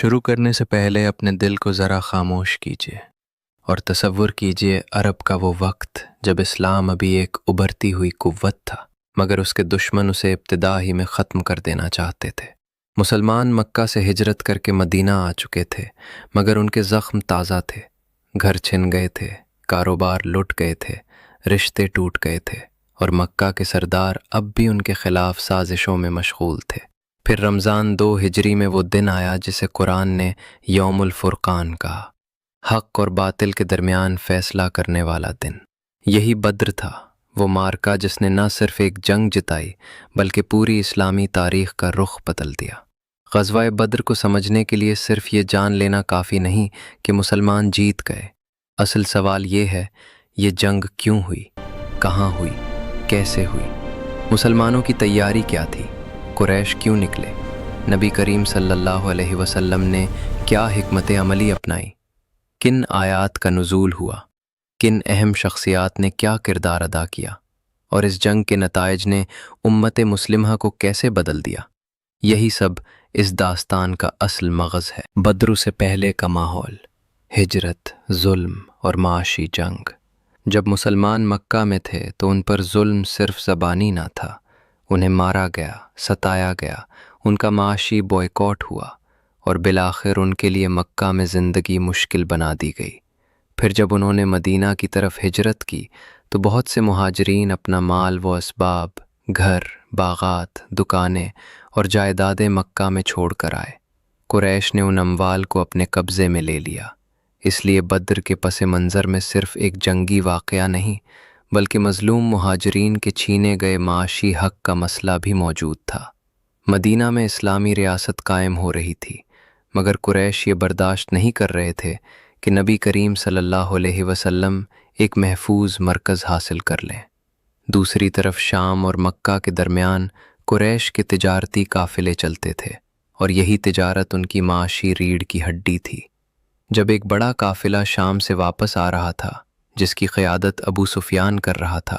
شروع کرنے سے پہلے اپنے دل کو ذرا خاموش کیجیے اور تصور کیجیے عرب کا وہ وقت جب اسلام ابھی ایک ابھرتی ہوئی قوت تھا، مگر اس کے دشمن اسے ابتدا ہی میں ختم کر دینا چاہتے تھے۔ مسلمان مکہ سے ہجرت کر کے مدینہ آ چکے تھے، مگر ان کے زخم تازہ تھے۔ گھر چھن گئے تھے، کاروبار لٹ گئے تھے، رشتے ٹوٹ گئے تھے، اور مکہ کے سردار اب بھی ان کے خلاف سازشوں میں مشغول تھے۔ پھر رمضان 2 ہجری میں وہ دن آیا جسے قرآن نے یوم الفرقان کہا، حق اور باطل کے درمیان فیصلہ کرنے والا دن۔ یہی بدر تھا، وہ معرکہ جس نے نہ صرف ایک جنگ جتائی بلکہ پوری اسلامی تاریخ کا رخ بدل دیا۔ غزوہ بدر کو سمجھنے کے لیے صرف یہ جان لینا کافی نہیں کہ مسلمان جیت گئے۔ اصل سوال یہ ہے، یہ جنگ کیوں ہوئی، کہاں ہوئی، کیسے ہوئی؟ مسلمانوں کی تیاری کیا تھی؟ قریش کیوں نکلے؟ نبی کریم صلی اللہ علیہ وسلم نے کیا حکمت عملی اپنائی؟ کن آیات کا نزول ہوا؟ کن اہم شخصیات نے کیا کردار ادا کیا؟ اور اس جنگ کے نتائج نے امت مسلمہ کو کیسے بدل دیا؟ یہی سب اس داستان کا اصل مغز ہے۔ بدر سے پہلے کا ماحول، ہجرت، ظلم اور معاشی جنگ۔ جب مسلمان مکہ میں تھے تو ان پر ظلم صرف زبانی نہ تھا، انہیں مارا گیا، ستایا گیا، ان کا معاشی بوائیکاٹ ہوا، اور بالآخر ان کے لیے مکہ میں زندگی مشکل بنا دی گئی۔ پھر جب انہوں نے مدینہ کی طرف ہجرت کی تو بہت سے مہاجرین اپنا مال و اسباب، گھر، باغات، دکانیں اور جائیدادیں مکہ میں چھوڑ کر آئے۔ قریش نے ان اموال کو اپنے قبضے میں لے لیا۔ اس لیے بدر کے پس منظر میں صرف ایک جنگی واقعہ نہیں بلکہ مظلوم مہاجرین کے چھینے گئے معاشی حق کا مسئلہ بھی موجود تھا۔ مدینہ میں اسلامی ریاست قائم ہو رہی تھی، مگر قریش یہ برداشت نہیں کر رہے تھے کہ نبی کریم صلی اللہ علیہ وسلم ایک محفوظ مرکز حاصل کر لیں۔ دوسری طرف شام اور مکہ کے درمیان قریش کے تجارتی قافلے چلتے تھے، اور یہی تجارت ان کی معاشی ریڑھ کی ہڈی تھی۔ جب ایک بڑا قافلہ شام سے واپس آ رہا تھا جس کی قیادت ابو سفیان کر رہا تھا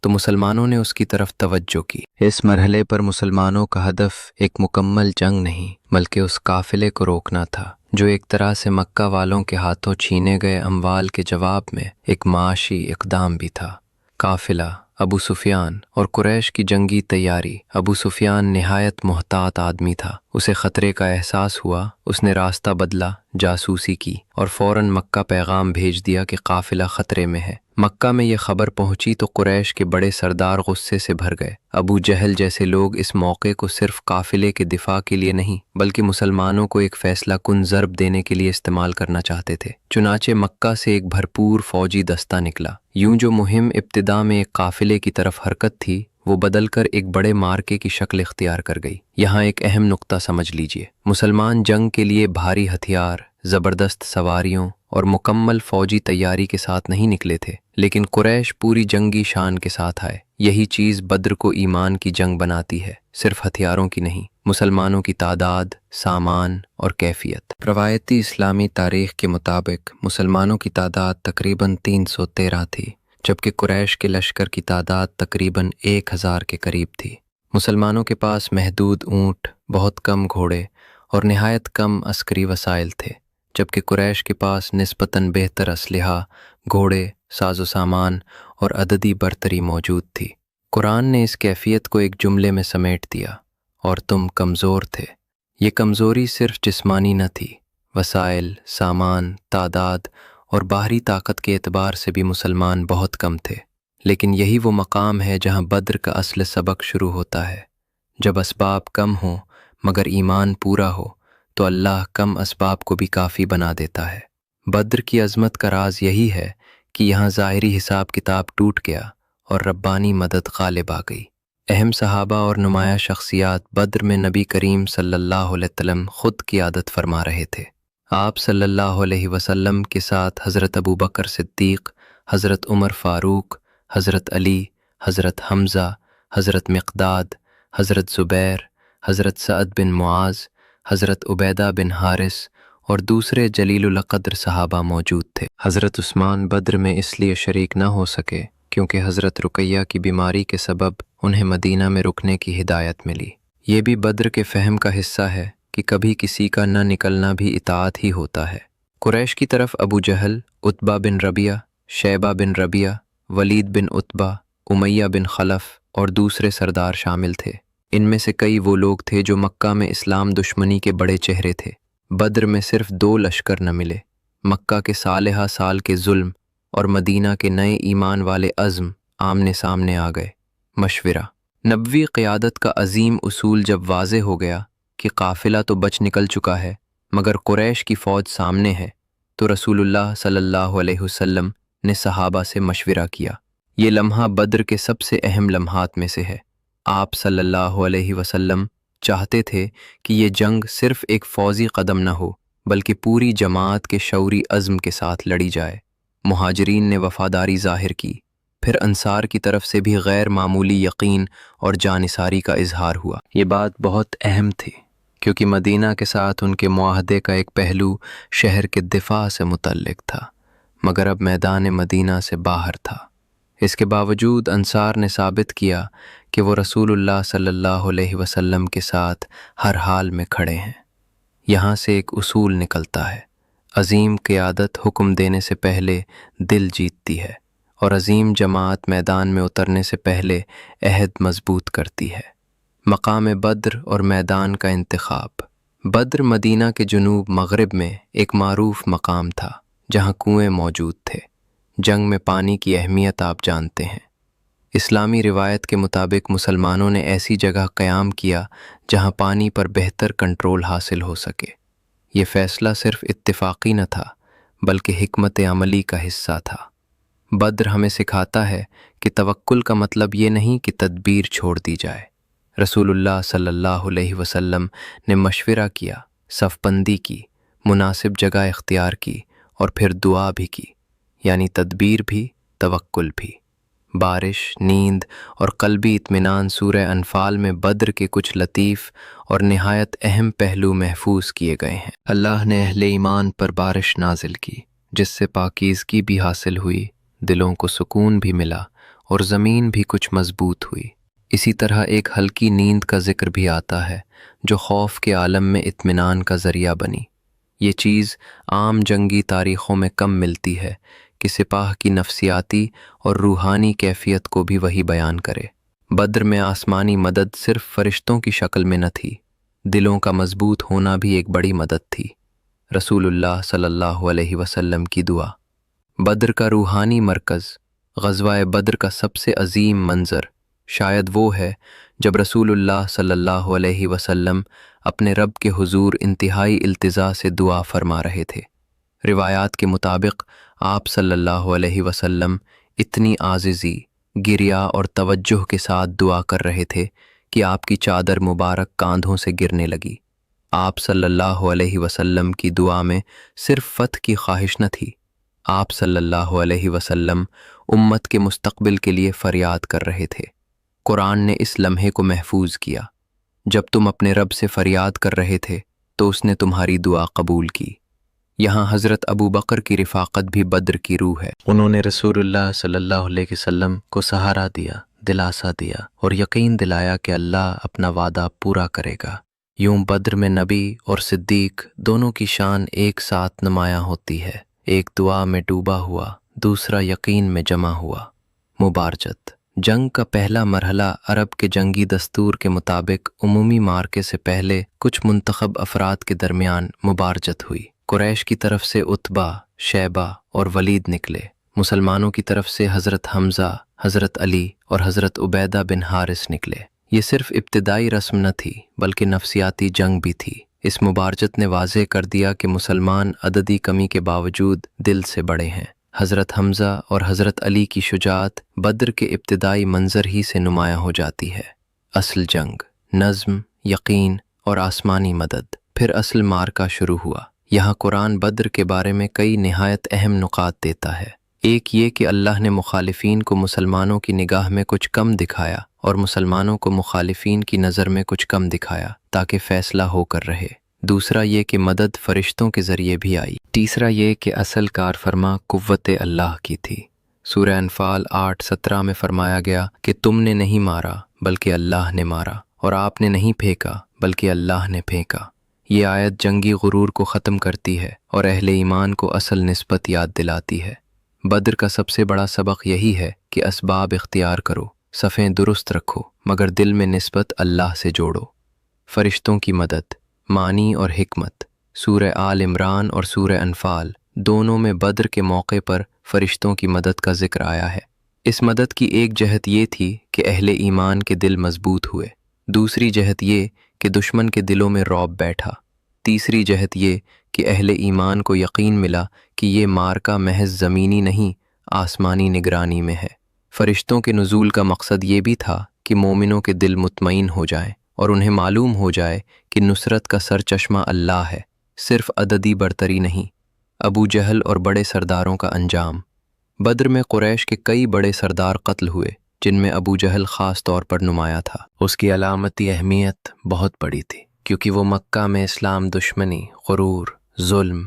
تو مسلمانوں نے اس کی طرف توجہ کی۔ اس مرحلے پر مسلمانوں کا ہدف ایک مکمل جنگ نہیں بلکہ اس قافلے کو روکنا تھا، جو ایک طرح سے مکہ والوں کے ہاتھوں چھینے گئے اموال کے جواب میں ایک معاشی اقدام بھی تھا۔ قافلہ، ابو سفیان اور قریش کی جنگی تیاری۔ ابو سفیان نہایت محتاط آدمی تھا، اسے خطرے کا احساس ہوا، اس نے راستہ بدلا، جاسوسی کی اور فوراً مکہ پیغام بھیج دیا کہ قافلہ خطرے میں ہے۔ مکہ میں یہ خبر پہنچی تو قریش کے بڑے سردار غصے سے بھر گئے۔ ابو جہل جیسے لوگ اس موقع کو صرف قافلے کے دفاع کے لیے نہیں بلکہ مسلمانوں کو ایک فیصلہ کن ضرب دینے کے لیے استعمال کرنا چاہتے تھے۔ چنانچہ مکہ سے ایک بھرپور فوجی دستہ نکلا۔ یوں جو مہم ابتدا میں ایک قافلے کی طرف حرکت تھی وہ بدل کر ایک بڑے مارکے کی شکل اختیار کر گئی۔ یہاں ایک اہم نقطہ سمجھ لیجئے، مسلمان جنگ کے لیے بھاری ہتھیار، زبردست سواریوں اور مکمل فوجی تیاری کے ساتھ نہیں نکلے تھے، لیکن قریش پوری جنگی شان کے ساتھ آئے۔ یہی چیز بدر کو ایمان کی جنگ بناتی ہے، صرف ہتھیاروں کی نہیں، مسلمانوں کی تعداد، سامان اور کیفیت۔ روایتی اسلامی تاریخ کے مطابق مسلمانوں کی تعداد تقریباً 313 تھی، جبکہ قریش کے لشکر کی تعداد تقریباً 1000 کے قریب تھی۔ مسلمانوں کے پاس محدود اونٹ، بہت کم گھوڑے اور نہایت کم عسکری وسائل تھے، جبکہ قریش کے پاس نسبتاً بہتر اسلحہ، گھوڑے، ساز و سامان اور عددی برتری موجود تھی۔ قرآن نے اس کیفیت کو ایک جملے میں سمیٹ دیا، اور تم کمزور تھے۔ یہ کمزوری صرف جسمانی نہ تھی، وسائل، سامان، تعداد اور باہری طاقت کے اعتبار سے بھی مسلمان بہت کم تھے۔ لیکن یہی وہ مقام ہے جہاں بدر کا اصل سبق شروع ہوتا ہے۔ جب اسباب کم ہوں مگر ایمان پورا ہو تو اللہ کم اسباب کو بھی کافی بنا دیتا ہے۔ بدر کی عظمت کا راز یہی ہے کہ یہاں ظاہری حساب کتاب ٹوٹ گیا اور ربانی مدد غالب آ گئی۔ اہم صحابہ اور نمایاں شخصیات بدر میں نبی کریم صلی اللہ علیہ وسلم خود قیادت فرما رہے تھے۔ آپ صلی اللہ علیہ وسلم کے ساتھ حضرت ابوبکر صدیق، حضرت عمر فاروق، حضرت علی، حضرت حمزہ، حضرت مقداد، حضرت زبیر، حضرت سعد بن معاذ، حضرت عبیدہ بن حارث اور دوسرے جلیل القدر صحابہ موجود تھے۔ حضرت عثمان بدر میں اس لیے شریک نہ ہو سکے کیونکہ حضرت رقیہ کی بیماری کے سبب انہیں مدینہ میں رکنے کی ہدایت ملی۔ یہ بھی بدر کے فہم کا حصہ ہے کہ کبھی کسی کا نہ نکلنا بھی اطاعت ہی ہوتا ہے۔ قریش کی طرف ابو جہل، عتبہ بن ربیعہ، شیبہ بن ربیعہ، ولید بن عتبہ، امیہ بن خلف اور دوسرے سردار شامل تھے۔ ان میں سے کئی وہ لوگ تھے جو مکہ میں اسلام دشمنی کے بڑے چہرے تھے۔ بدر میں صرف 2 لشکر نہ ملے، مکہ کے صالحہ سال کے ظلم اور مدینہ کے نئے ایمان والے عزم آمنے سامنے آ گئے۔ مشورہ۔ نبوی قیادت کا عظیم اصول جب واضح ہو گیا کہ قافلہ تو بچ نکل چکا ہے مگر قریش کی فوج سامنے ہے، تو رسول اللہ صلی اللہ علیہ وسلم نے صحابہ سے مشورہ کیا۔ یہ لمحہ بدر کے سب سے اہم لمحات میں سے ہے۔ آپ صلی اللہ علیہ وسلم چاہتے تھے کہ یہ جنگ صرف ایک فوجی قدم نہ ہو بلکہ پوری جماعت کے شعوری عزم کے ساتھ لڑی جائے۔ مہاجرین نے وفاداری ظاہر کی، پھر انصار کی طرف سے بھی غیر معمولی یقین اور جانثاری کا اظہار ہوا۔ یہ بات بہت اہم تھی کیونکہ مدینہ کے ساتھ ان کے معاہدے کا ایک پہلو شہر کے دفاع سے متعلق تھا، مگر اب میدان مدینہ سے باہر تھا۔ اس کے باوجود انصار نے ثابت کیا کہ وہ رسول اللہ صلی اللہ علیہ وسلم کے ساتھ ہر حال میں کھڑے ہیں۔ یہاں سے ایک اصول نکلتا ہے، عظیم قیادت حکم دینے سے پہلے دل جیتتی ہے اور عظیم جماعت میدان میں اترنے سے پہلے عہد مضبوط کرتی ہے۔ مقام بدر اور میدان کا انتخاب۔ بدر مدینہ کے جنوب مغرب میں ایک معروف مقام تھا جہاں کنویں موجود تھے۔ جنگ میں پانی کی اہمیت آپ جانتے ہیں۔ اسلامی روایت کے مطابق مسلمانوں نے ایسی جگہ قیام کیا جہاں پانی پر بہتر کنٹرول حاصل ہو سکے۔ یہ فیصلہ صرف اتفاقی نہ تھا بلکہ حکمت عملی کا حصہ تھا۔ بدر ہمیں سکھاتا ہے کہ توکل کا مطلب یہ نہیں کہ تدبیر چھوڑ دی جائے۔ رسول اللہ صلی اللہ علیہ وسلم نے مشورہ کیا، صف بندی کی، مناسب جگہ اختیار کی اور پھر دعا بھی کی، یعنی تدبیر بھی، توکل بھی۔ بارش، نیند اور قلبی اطمینان سورہ انفال میں بدر کے کچھ لطیف اور نہایت اہم پہلو محفوظ کیے گئے ہیں۔ اللہ نے اہل ایمان پر بارش نازل کی جس سے پاکیزگی بھی حاصل ہوئی، دلوں کو سکون بھی ملا اور زمین بھی کچھ مضبوط ہوئی۔ اسی طرح ایک ہلکی نیند کا ذکر بھی آتا ہے جو خوف کے عالم میں اطمینان کا ذریعہ بنی۔ یہ چیز عام جنگی تاریخوں میں کم ملتی ہے کہ سپاہ کی نفسیاتی اور روحانی کیفیت کو بھی وہی بیان کرے۔ بدر میں آسمانی مدد صرف فرشتوں کی شکل میں نہ تھی، دلوں کا مضبوط ہونا بھی ایک بڑی مدد تھی۔ رسول اللہ صلی اللہ علیہ وسلم کی دعا۔ بدر کا روحانی مرکز۔ غزوہ بدر کا سب سے عظیم منظر شاید وہ ہے جب رسول اللہ صلی اللہ علیہ وسلم اپنے رب کے حضور انتہائی التجا سے دعا فرما رہے تھے۔ روایات کے مطابق آپ صلی اللہ علیہ وسلم اتنی عاجزی، گریا اور توجہ کے ساتھ دعا کر رہے تھے کہ آپ کی چادر مبارک کاندھوں سے گرنے لگی۔ آپ صلی اللہ علیہ وسلم کی دعا میں صرف فتح کی خواہش نہ تھی، آپ صلی اللہ علیہ وسلم امت کے مستقبل کے لیے فریاد کر رہے تھے۔ قرآن نے اس لمحے کو محفوظ کیا، جب تم اپنے رب سے فریاد کر رہے تھے تو اس نے تمہاری دعا قبول کی۔ یہاں حضرت ابو بکر کی رفاقت بھی بدر کی روح ہے۔ انہوں نے رسول اللہ صلی اللہ علیہ وسلم کو سہارا دیا، دلاسا دیا اور یقین دلایا کہ اللہ اپنا وعدہ پورا کرے گا۔ یوں بدر میں نبی اور صدیق دونوں کی شان ایک ساتھ نمایاں ہوتی ہے، ایک دعا میں ڈوبا ہوا، دوسرا یقین میں جمع ہوا۔ مبارزت۔ جنگ کا پہلا مرحلہ عرب کے جنگی دستور کے مطابق عمومی معرکے سے پہلے کچھ منتخب افراد کے درمیان مبارزت ہوئی۔ قریش کی طرف سے عتبہ، شیبہ اور ولید نکلے۔ مسلمانوں کی طرف سے حضرت حمزہ، حضرت علی اور حضرت عبیدہ بن حارث نکلے۔ یہ صرف ابتدائی رسم نہ تھی بلکہ نفسیاتی جنگ بھی تھی۔ اس مبارزت نے واضح کر دیا کہ مسلمان عددی کمی کے باوجود دل سے بڑے ہیں۔ حضرت حمزہ اور حضرت علی کی شجاعت بدر کے ابتدائی منظر ہی سے نمایاں ہو جاتی ہے۔ اصل جنگ، نظم، یقین اور آسمانی مدد۔ پھر اصل معرکہ شروع ہوا۔ یہاں قرآن بدر کے بارے میں کئی نہایت اہم نکات دیتا ہے۔ ایک یہ کہ اللہ نے مخالفین کو مسلمانوں کی نگاہ میں کچھ کم دکھایا اور مسلمانوں کو مخالفین کی نظر میں کچھ کم دکھایا تاکہ فیصلہ ہو کر رہے۔ دوسرا یہ کہ مدد فرشتوں کے ذریعے بھی آئی۔ تیسرا یہ کہ اصل کار فرما قوت اللہ کی تھی۔ سورہ انفال 8:17 میں فرمایا گیا کہ تم نے نہیں مارا بلکہ اللہ نے مارا، اور آپ نے نہیں پھینکا بلکہ اللہ نے پھینکا۔ یہ آیت جنگی غرور کو ختم کرتی ہے اور اہل ایمان کو اصل نسبت یاد دلاتی ہے۔ بدر کا سب سے بڑا سبق یہی ہے کہ اسباب اختیار کرو، صفیں درست رکھو، مگر دل میں نسبت اللہ سے جوڑو۔ فرشتوں کی مدد، معنی اور حکمت۔ سورہ آل عمران اور سورہ انفال دونوں میں بدر کے موقع پر فرشتوں کی مدد کا ذکر آیا ہے۔ اس مدد کی ایک جہت یہ تھی کہ اہل ایمان کے دل مضبوط ہوئے، دوسری جہت یہ کہ دشمن کے دلوں میں رعب بیٹھا، تیسری جہت یہ کہ اہل ایمان کو یقین ملا کہ یہ معرکہ محض زمینی نہیں، آسمانی نگرانی میں ہے۔ فرشتوں کے نزول کا مقصد یہ بھی تھا کہ مومنوں کے دل مطمئن ہو جائیں اور انہیں معلوم ہو جائے کہ نصرت کا سرچشمہ اللہ ہے، صرف عددی برتری نہیں۔ ابو جہل اور بڑے سرداروں کا انجام۔ بدر میں قریش کے کئی بڑے سردار قتل ہوئے، جن میں ابو جہل خاص طور پر نمایاں تھا۔ اس کی علامتی اہمیت بہت بڑی تھی، کیونکہ وہ مکہ میں اسلام دشمنی، غرور، ظلم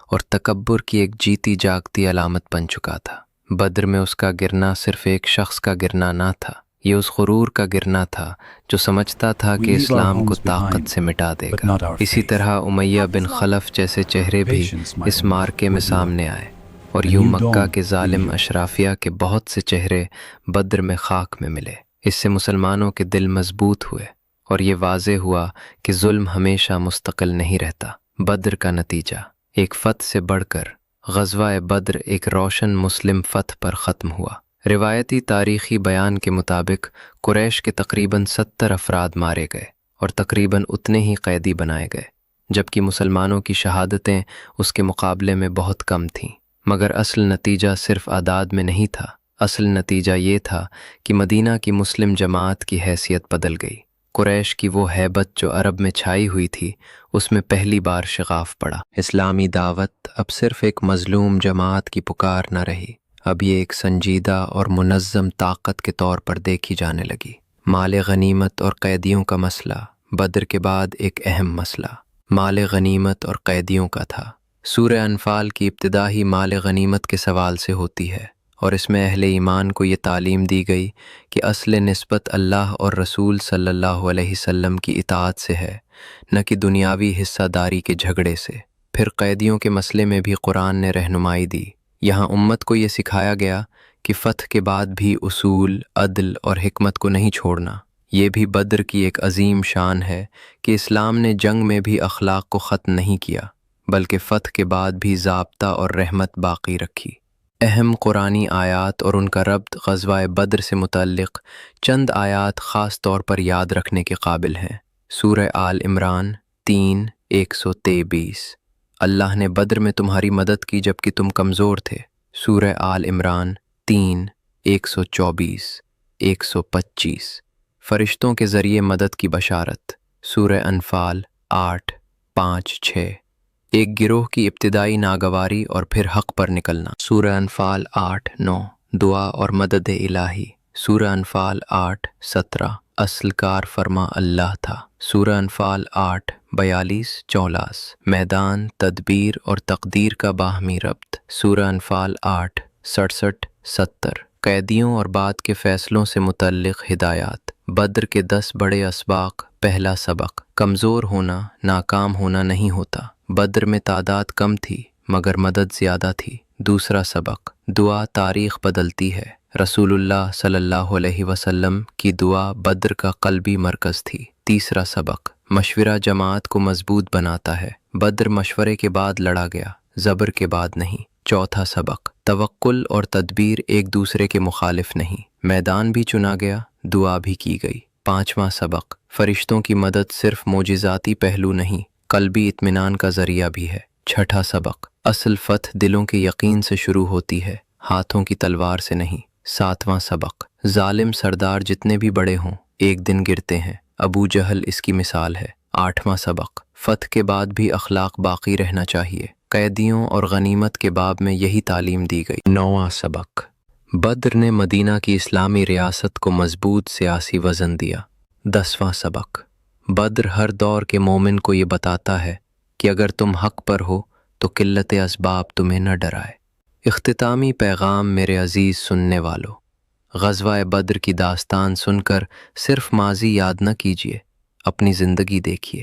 اور تکبر کی ایک جیتی جاگتی علامت بن چکا تھا۔ بدر میں اس کا گرنا صرف ایک شخص کا گرنا نہ تھا، یہ اس غرور کا گرنا تھا جو سمجھتا تھا کہ اسلام کو طاقت سے مٹا دے گا۔ اسی طرح امیہ بن خلف جیسے چہرے بھی اس معرکے میں سامنے آئے، اور یوں مکہ کے ظالم اشرافیہ کے بہت سے چہرے بدر میں خاک میں ملے۔ اس سے مسلمانوں کے دل مضبوط ہوئے اور یہ واضح ہوا کہ ظلم ہمیشہ مستقل نہیں رہتا۔ بدر کا نتیجہ، ایک فتح سے بڑھ کر غزوہ بدر ایک روشن مسلم فتح پر ختم ہوا۔ روایتی تاریخی بیان کے مطابق قریش کے تقریباً 70 افراد مارے گئے اور تقریباً اتنے ہی قیدی بنائے گئے، جبکہ مسلمانوں کی شہادتیں اس کے مقابلے میں بہت کم تھیں۔ مگر اصل نتیجہ صرف اعداد میں نہیں تھا، اصل نتیجہ یہ تھا کہ مدینہ کی مسلم جماعت کی حیثیت بدل گئی۔ قریش کی وہ ہیبت جو عرب میں چھائی ہوئی تھی، اس میں پہلی بار شغاف پڑا۔ اسلامی دعوت اب صرف ایک مظلوم جماعت کی پکار نہ رہی، اب یہ ایک سنجیدہ اور منظم طاقت کے طور پر دیکھی جانے لگی۔ مال غنیمت اور قیدیوں کا مسئلہ بدر کے بعد ایک اہم مسئلہ مال غنیمت اور قیدیوں کا تھا۔ سورہ انفال کی ابتدا ہی مال غنیمت کے سوال سے ہوتی ہے، اور اس میں اہل ایمان کو یہ تعلیم دی گئی کہ اصل نسبت اللہ اور رسول صلی اللہ علیہ وسلم کی اطاعت سے ہے، نہ کہ دنیاوی حصہ داری کے جھگڑے سے۔ پھر قیدیوں کے مسئلے میں بھی قرآن نے رہنمائی دی۔ یہاں امت کو یہ سکھایا گیا کہ فتح کے بعد بھی اصول، عدل اور حکمت کو نہیں چھوڑنا۔ یہ بھی بدر کی ایک عظیم شان ہے کہ اسلام نے جنگ میں بھی اخلاق کو ختم نہیں کیا، بلکہ فتح کے بعد بھی ضابطہ اور رحمت باقی رکھی۔ اہم قرآنی آیات اور ان کا ربط غزوہ بدر سے متعلق چند آیات خاص طور پر یاد رکھنے کے قابل ہیں۔ سورہ آل عمران 3:123 اللہ نے بدر میں تمہاری مدد کی جبکہ تم کمزور تھے۔ سورہ آل عمران 3:124 125 فرشتوں کے ذریعے مدد کی بشارت۔ سورہ انفال 8:5-6 ایک گروہ کی ابتدائی ناگواری اور پھر حق پر نکلنا۔ سورہ انفال 8:9 دعا اور مدد الہی۔ سورہ انفال 8:17 اصل کار فرما اللہ تھا۔ سورہ انفال 8:42-44 میدان، تدبیر اور تقدیر کا باہمی ربط۔ سورہ انفال 8:67-70 قیدیوں اور بعد کے فیصلوں سے متعلق ہدایات۔ بدر کے 10 بڑے اسباق۔ پہلا سبق، کمزور ہونا ناکام ہونا نہیں ہوتا۔ بدر میں تعداد کم تھی مگر مدد زیادہ تھی۔ دوسرا سبق، دعا تاریخ بدلتی ہے۔ رسول اللہ صلی اللہ علیہ وسلم کی دعا بدر کا قلبی مرکز تھی۔ تیسرا سبق، مشورہ جماعت کو مضبوط بناتا ہے۔ بدر مشورے کے بعد لڑا گیا، زبر کے بعد نہیں۔ چوتھا سبق، توکل اور تدبیر ایک دوسرے کے مخالف نہیں، میدان بھی چنا گیا، دعا بھی کی گئی۔ پانچواں سبق، فرشتوں کی مدد صرف معجزاتی پہلو نہیں، قلبی اطمینان کا ذریعہ بھی ہے۔ چھٹا سبق، اصل فتح دلوں کے یقین سے شروع ہوتی ہے، ہاتھوں کی تلوار سے نہیں۔ ساتواں سبق، ظالم سردار جتنے بھی بڑے ہوں ایک دن گرتے ہیں، ابو جہل اس کی مثال ہے۔ آٹھواں سبق، فتح کے بعد بھی اخلاق باقی رہنا چاہیے، قیدیوں اور غنیمت کے باب میں یہی تعلیم دی گئی۔ نواں سبق، بدر نے مدینہ کی اسلامی ریاست کو مضبوط سیاسی وزن دیا۔ 10واں سبق، بدر ہر دور کے مومن کو یہ بتاتا ہے کہ اگر تم حق پر ہو تو قلت اسباب تمہیں نہ ڈرائے۔ اختتامی پیغام میرے عزیز سننے والو، غزوہ بدر کی داستان سن کر صرف ماضی یاد نہ کیجیے، اپنی زندگی دیکھیے۔